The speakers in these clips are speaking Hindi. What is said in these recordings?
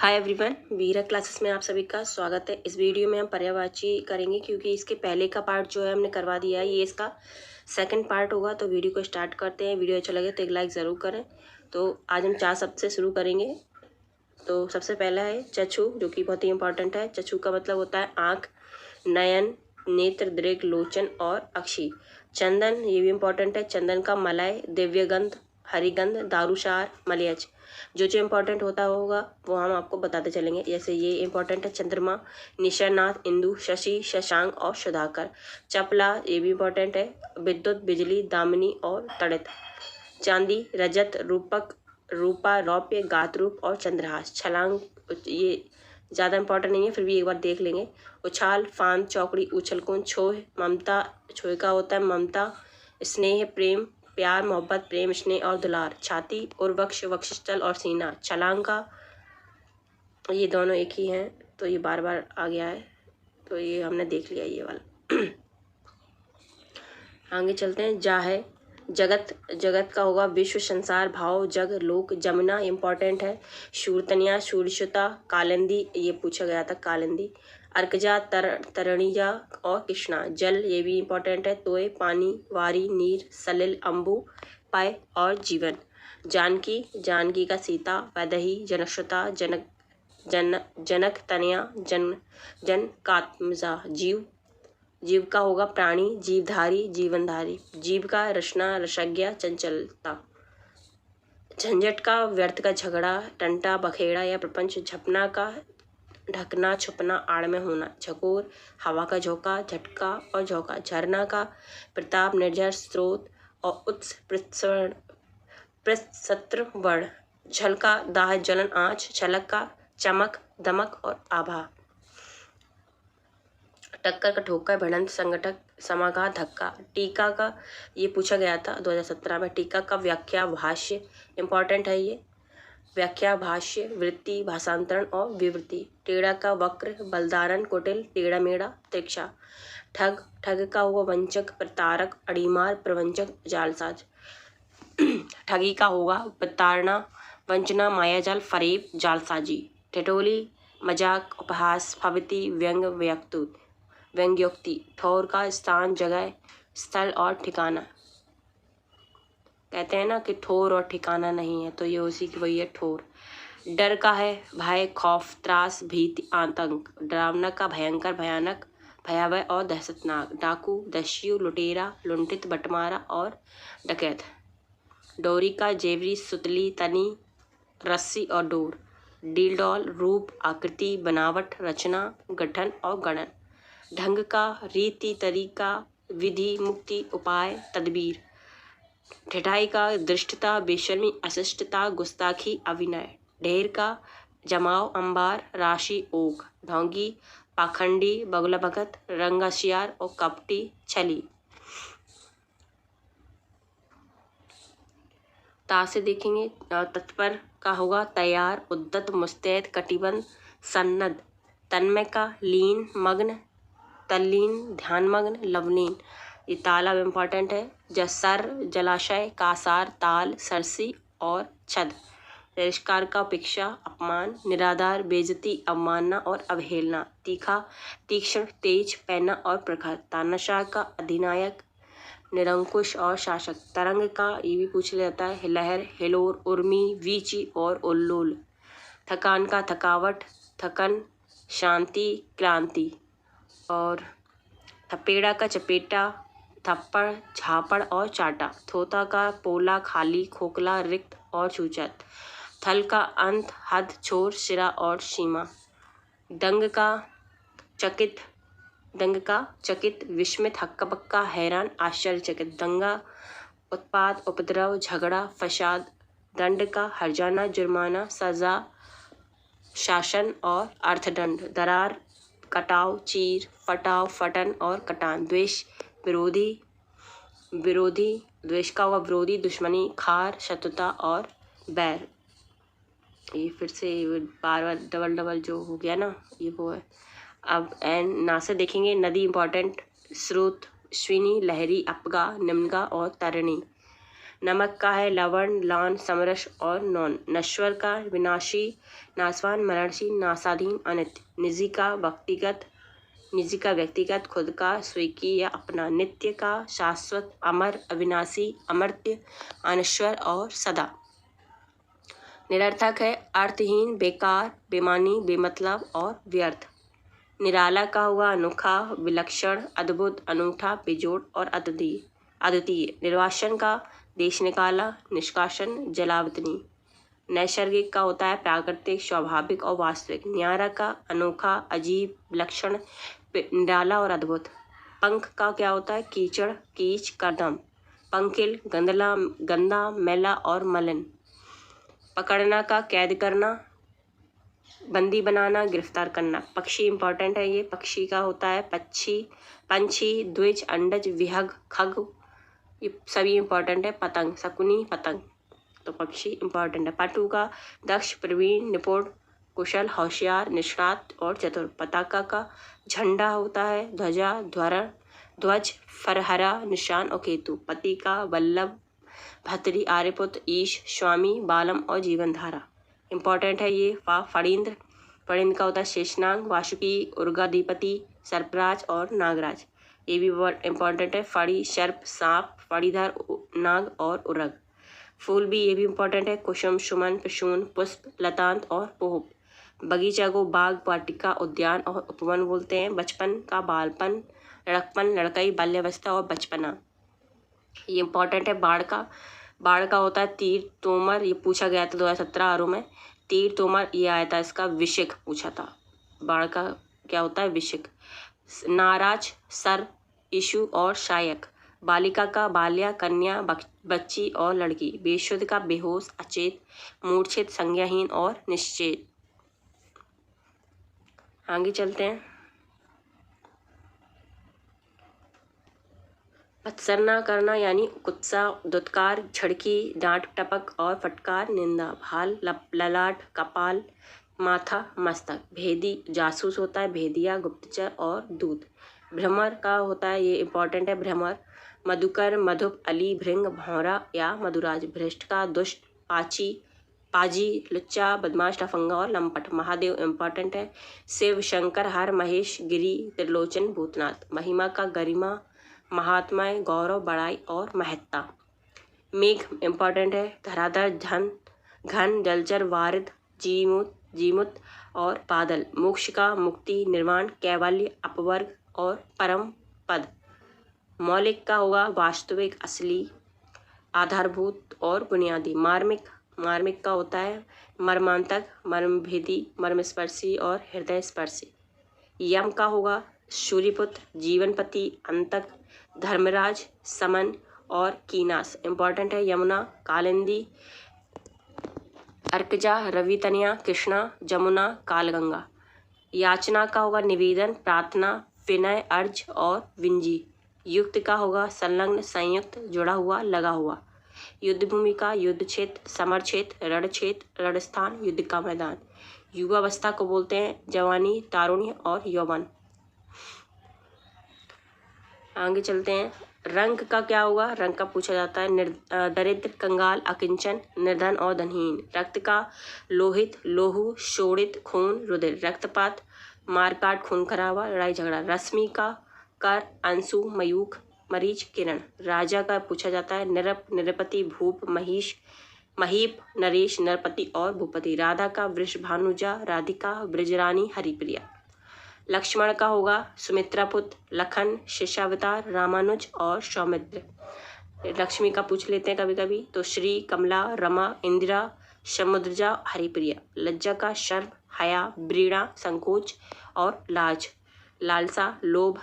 हाय एवरीवन, वीरा क्लासेस में आप सभी का स्वागत है। इस वीडियो में हम पर्यायवाची करेंगे क्योंकि इसके पहले का पार्ट जो है हमने करवा दिया है, ये इसका सेकंड पार्ट होगा। तो वीडियो को स्टार्ट करते हैं। वीडियो अच्छा लगे तो एक लाइक ज़रूर करें। तो आज हम 4 शब्द से शुरू करेंगे। तो सबसे पहला है चक्षु, जो कि बहुत ही इंपॉर्टेंट है। चक्षु का मतलब होता है आँख, नयन, नेत्र, दृग, लोचन और अक्षी। चंदन, ये भी इम्पोर्टेंट है। चंदन का मलय, दिव्यगंध, हरिगंध, दारूसार, मलयज। जो इम्पोर्टेंट होता होगा वो हम आपको बताते चलेंगे। जैसे ये इम्पोर्टेंट है चंद्रमा, निशानाथ, इंदु, शशि, शशांक और सुधाकर। चपला, ये भी इम्पोर्टेंट है। विद्युत, बिजली, दामिनी और तड़ित। चांदी, रजत, रूपक, रूपा, रौप्य, गातरूप और चंद्रहास। छलांग, ये ज़्यादा इंपॉर्टेंट नहीं है, फिर भी एक बार देख लेंगे। उछाल, फांद, चौकड़ी, उछल कूद। छोह, ममता, छोह का होता है ममता। स्नेह, प्रेम, प्यार, मोहब्बत, प्रेम, स्नेह और दुलार। छाती, उर्वक्ष, वक्षस्थल और सीना। छलांग का, ये दोनों एक ही हैं, तो ये बार बार आ गया है, तो ये हमने देख लिया ये वाला। आगे चलते हैं। जा है जगत, जगत का होगा विश्व, संसार, भाव, जग, लोक। जमुना इम्पॉर्टेंट है। शूरतनिया, शूरशुता, कालिंदी, ये पूछा गया था कालिंदी। अर्कजा, तरणीजा और कृष्णा। जल, ये भी इम्पोर्टेंट है। तोय, पानी, वारी, नीर, सलिल, अम्बु, पाय और जीवन। जानकी, जानकी का सीता, वैदेही, जनश्रुता, जनक तनया, जन कात्मजा। जीव, जीव का होगा प्राणी, जीवधारी, जीवनधारी। जीव का रचना, रसज्ञा, चंचलता। झंझट का व्यर्थ का झगड़ा, टंटा, बखेड़ा या प्रपंच। झपना का ढकना, छुपना, आड़ में होना। झकोर, हवा का झोंका, झटका और झोंका। झरना का प्रताप, निर्झर, स्रोत और उत्स, प्रसत्र वर्ण। झल का दाह, जलन, आँच। झलक का चमक, दमक और आभा। टक्कर का ठोकर, भिड़ंत, संगठक, समाघात, धक्का। टीका का, ये पूछा गया था 2017 में। टीका का व्याख्या, भाष्य, इम्पॉर्टेंट है ये। व्याख्या, भाष्य, वृत्ति, भाषांतरण और विवृत्ति। टेढ़ा का वक्र, बलदारन, कुटिल, टेढ़ा मेढ़ा, तिरछा। ठग, ठग का होगा वंचक, प्रतारक, अड़ीमार, प्रवंचक, जालसाज। ठगी का होगा प्रताड़ना, वंचना, मायाजाल, फरेब, जालसाजी। ठिठोली, मजाक, उपहास, फविति, व्यंग, व्यंग्योक्ति। ठौर का स्थान, जगह, स्थल और ठिकाना। कहते हैं ना कि ठोर और ठिकाना नहीं है, तो ये उसी की वही है, ठोर। डर का है भय, खौफ, त्रास, भीति, आतंक। डरावना का भयंकर, भयानक, भयावह और दहशतनाक। डाकू, दस्यु, लुटेरा, लुंठित, बटमारा और डकैत। डोरी का जेवरी, सुतली, तनी, रस्सी और डोर। डील, रूप, आकृति, बनावट, रचना, गठन और गणन। ढंग का रीति, तरीका, विधि, मुक्ति, उपाय, तदबीर। ठिठाई का दृष्टता, बेशर्मी, अशिष्टता, गुस्ताखी, अविनय। ढेर का जमाव, अंबार, राशि, ओक। ढोंगी, पाखंडी, बगुला भगत, रंगाशियार और कपटी, छली। ता से देखेंगे। तत्पर का होगा तैयार, उद्दत, मुस्तैद, कटिबंध, सन्नद्ध। तन्मय का लीन, मग्न, तल्लीन, ध्यानमग्न, लवलीन। ये तालब इम्पॉर्टेंट है। जसर, जलाशय, कासार, ताल, सरसी और छद। तिरस्कार का उपेक्षा, अपमान, निराधार, बेइज्जती, अवमानना और अवहेलना। तीखा, तीक्ष्ण, तेज, पैना और प्रखर। तानाशाह का अधिनायक, निरंकुश और शासक। तरंग का, ये भी पूछ लेता है, लहर, हिलोर, उर्मी, वीची और उल्लूल। थकान का थकावट, थकन, शांति, क्रांति। और थपेड़ा का चपेटा, थप्पड़, झापड़ और चाटा। थोथा का पोला, खाली, खोखला, रिक्त और छूछत। थल का अंत, हद, छोर, सिरा और सीमा। दंग का चकित, विस्मित, हक्का बक्का, हैरान, आश्चर्यचकित। दंगा, उत्पात, उपद्रव, झगड़ा, फसाद। दंड का हर्जाना, जुर्माना, सजा, शासन और अर्थदंड। दरार, कटाव, चीर, फटाव, फटन और कटान। द्वेष, विरोधी, द्वेष का हुआ विरोधी, दुश्मनी, खार, शत्रुता और बैर। ये फिर से बार बार डबल जो हो गया ना, ये वो है। अब एन ना से देखेंगे। नदी इम्पॉर्टेंट, स्रोत, स्विनी, लहरी, अपगा, निम्नगा और तरणी। नमक का है लवण, लान, समरस और नौन। नश्वर का विनाशी, नासवान, मरणशील, नासाधीन, अनित्य। निजी का व्यक्तिगत, खुद का, स्वीकीय या अपना। नित्य का शाश्वत, अमर, अविनाशी, अमर्त्य, अनश्वर और सदा। निरर्थक है अर्थहीन, बेकार, बेमानी, बेमतलब और व्यर्थ। निराला का हुआ अनोखा, विलक्षण, अद्भुत, अनूठा, बेजोड़ और अद्वितीय। निर्वासन का देश निकाला, निष्कासन, जलावतनी। नैसर्गिक का होता है प्राकृतिक, स्वाभाविक और वास्तविक। न्यारा का अनोखा, अजीब, विलक्षण, निराला और अद्भुत। पंख का क्या होता है कीचड़, कीच, कर्दम। पंकिल, गंदा, मैला और मलिन। पकड़ना का कैद करना, बंदी बनाना, गिरफ्तार करना। पक्षी इंपॉर्टेंट है, ये पक्षी का होता है पंछी, द्विज, अंडज, विहग, खग, ये सभी इंपॉर्टेंट है। पतंग, शकुनी, पतंग, तो पक्षी इंपॉर्टेंट है। पटु का दक्ष, प्रवीण, निपुण, कुशल, होशियार, निष्णात और चतुर। पताका का झंडा होता है, ध्वजा, ध्वज, फरहरा, निशान और केतु। पति का वल्लभ, भतरी, आर्यपुत्र, ईश, स्वामी, बालम और जीवनधारा। इंपॉर्टेंट है ये। फणींद्र का होता है शेषनाग, वासुकी, उर्गाधिपति, सर्पराज और नागराज। ये भी इंपॉर्टेंट है। फड़ी, सर्प, सांप, फणीधर, नाग और उरग। फूल भी ये भी इंपॉर्टेंट है, कुसुम, सुमन, प्रसून, पुष्प, लतांत और पोप। बगीचा को बाग, वाटिका, उद्यान और उपवन बोलते हैं। बचपन का बालपन, लड़कपन, लड़कई, बाल्यावस्था और बचपना। ये इंपॉर्टेंट है। बाढ़ का होता है तीर, तोमर, ये पूछा गया था 2017 आरओ में। तीर, तोमर, ये आया था इसका विशिक पूछा था। बाढ़ का क्या होता है विशिक। नाराज, सर, इशु और शायक। बालिका का बाल्या, कन्या, बच्ची और लड़की। बेशुद्ध का बेहोश, अचेत, मूर्छित, संज्ञाहीन और निश्चेत। आगे चलते हैं। पत्सरना करना यानी कुत्सा, दुत्कार, झड़की, डांट, टपक और फटकार, निंदा। भाल, ललाट, कपाल, माथा, मस्तक। भेदी, जासूस होता है, भेदिया, गुप्तचर और दूत। भ्रमर का होता है, ये इंपॉर्टेंट है भ्रमर। मधुकर, मधुप, अली, भृंग, भौरा या मधुराज। भ्रष्ट का दुष्ट, पाजी, लुच्चा, बदमाश, लफंगा और लंपट। महादेव इंपॉर्टेंट है। शिव, शंकर, हर, महेश, गिरी, त्रिलोचन, भूतनाथ। महिमा का गरिमा, महात्मा, गौरव, बड़ाई और महत्ता। मेघ इंपॉर्टेंट है। धराधर, घन, जलचर, वारिद, जीमुत और बादल। मोक्ष का मुक्ति, निर्वाण, कैवल्य, अपवर्ग और परम पद। मौलिक का होगा वास्तविक, असली, आधारभूत और बुनियादी। मार्मिक का होता है मर्मांतक, मर्मभेदी, मर्मस्पर्शी और हृदय स्पर्शी। यम का होगा सूर्यपुत्र, जीवनपति, अंतक, धर्मराज, समन और कीनास। इंपॉर्टेंट है। यमुना, कालिंदी, अर्कजा, रवितनिया, कृष्णा, जमुना, कालगंगा। याचना का होगा निवेदन, प्रार्थना, विनय, अर्ज और विंजी। युक्त का होगा संलग्न, संयुक्त, जुड़ा हुआ, लगा हुआ। युद्ध भूमि का युद्ध क्षेत्र, समर क्षेत्र, रण क्षेत्र, रणस्थान, युद्ध का मैदान। युवावस्था को बोलते हैं जवानी, तारुण्य और यौवन। आगे चलते हैं। रंग का क्या होगा, रंग का पूछा जाता है दरिद्र, कंगाल, अकिंचन, निर्धन और धनहीन। रक्त का लोहित, लोहू, शोणित, खून, रुधिर। रक्तपात, मारकाट, खून खराबा, लड़ाई झगड़ा। रश्मि का कर, अंशु, मयूख, मरीच, किरण। राजा का पूछा जाता है नृप, नृपति, भूप, महिष, महीप, नरेश, नरपति और भूपति। राधा का वृष, भानुजा, राधिका, ब्रजरानी, हरिप्रिया। लक्ष्मण का होगा सुमित्रा पुत्र, लखन, शिशावतार, रामानुज और सौमित्र। लक्ष्मी का पूछ लेते हैं कभी कभी, तो श्री, कमला, रमा, इंदिरा, समुद्रजा, हरिप्रिया। लज्जा का शर्म, हया, ब्रीड़ा, संकोच और लाज। लालसा, लोभ,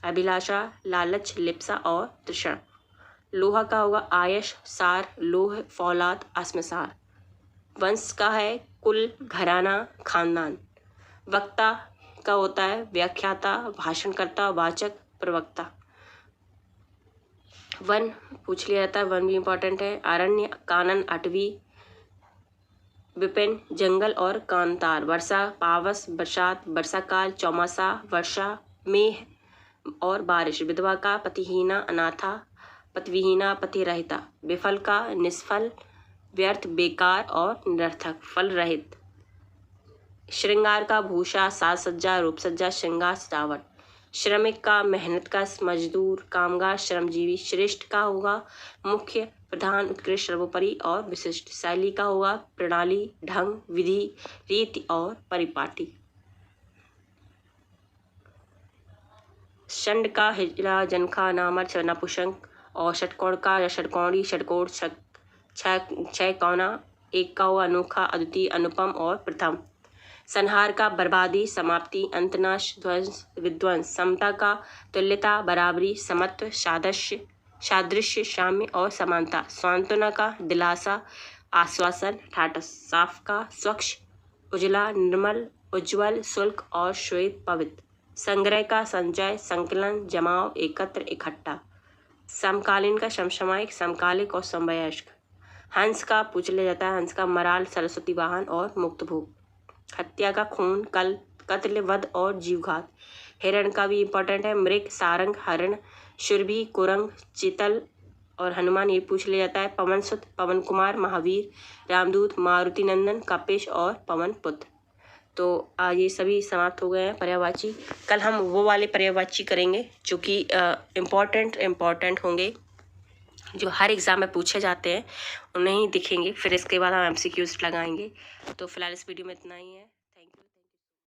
अभिलाषा, लालच, लिप्सा और तृष्णा। लोहा का होगा आयश, सार, लोह, फौलाद, आश्मसार। वंश का है कुल, घराना, खानदान। वक्ता का होता है व्याख्याता, भाषणकर्ता, वाचक, प्रवक्ता। वन पूछ लिया जाता है, वन भी इंपॉर्टेंट है। अरण्य, कानन, अटवी, विपिन, जंगल और कांतार। वर्षा, पावस, बरसात, वर्षाकाल, चौमासा, वर्षा, मेह और बारिश। विधवा का पतिहीना, अनाथा, पतिविहीना पतिरहिता, विफल का निष्फल, व्यर्थ बेकार और निरर्थक, फल रहित। श्रृंगार का भूषा, साज सज्जा, रूप सज्जा, श्रृंगार सजावट। श्रमिक का मेहनत का, मजदूर, कामगार, श्रमजीवी। श्रेष्ठ का होगा मुख्य, प्रधान, उत्कृष्ट, सर्वोपरि और विशिष्ट। शैली का होगा प्रणाली, ढंग, विधि, रीति और परिपाटी। षंड का हिजड़ा, जनखा, नामर, नपुंसक और षटकोण का या षटकोणी, षटकोण, छह कोना। एक का होगा अनोखा, अद्वितीय, अनुपम और प्रथम। संहार का बर्बादी, समाप्ति, अंतनाश, ध्वंस, विध्वंस। समता का तुल्यता, बराबरी, समत्व, सादृश्य, साम्य और समानता। सांत्वना का दिलासा, आश्वासन, ठाटस। साफ का स्वच्छ, उजला, निर्मल, उज्ज्वल, शुल्क और श्वेत, पवित्र। संग्रह का संचय, संकलन, जमाव, एकत्र, इकट्ठा। समकालीन का समसामयिक, समकालिक और समवयस्क। हंस का पूछ लिया जाता है, हंस का मराल, सरस्वती वाहन और मुक्त भूप। हत्या का खून, कत्ल, वध और जीवघात। हिरण का भी इम्पोर्टेंट है, मृग, सारंग, हरण, शुरभि, कुरंग, चितल और हनुमान ये पूछ लिया जाता है। पवन सुत, पवन कुमार, महावीर, रामदूत, मारुति नंदन, कपिश और पवन पुत्र। तो आज ये सभी समाप्त हो गए हैं पर्यायवाची। कल हम वो वाले पर्यायवाची करेंगे जो कि इम्पोर्टेंट होंगे, जो हर एग्ज़ाम में पूछे जाते हैं, उन्हें ही दिखेंगे। फिर इसके बाद हम MCQs लगाएंगे। तो फिलहाल इस वीडियो में इतना ही है।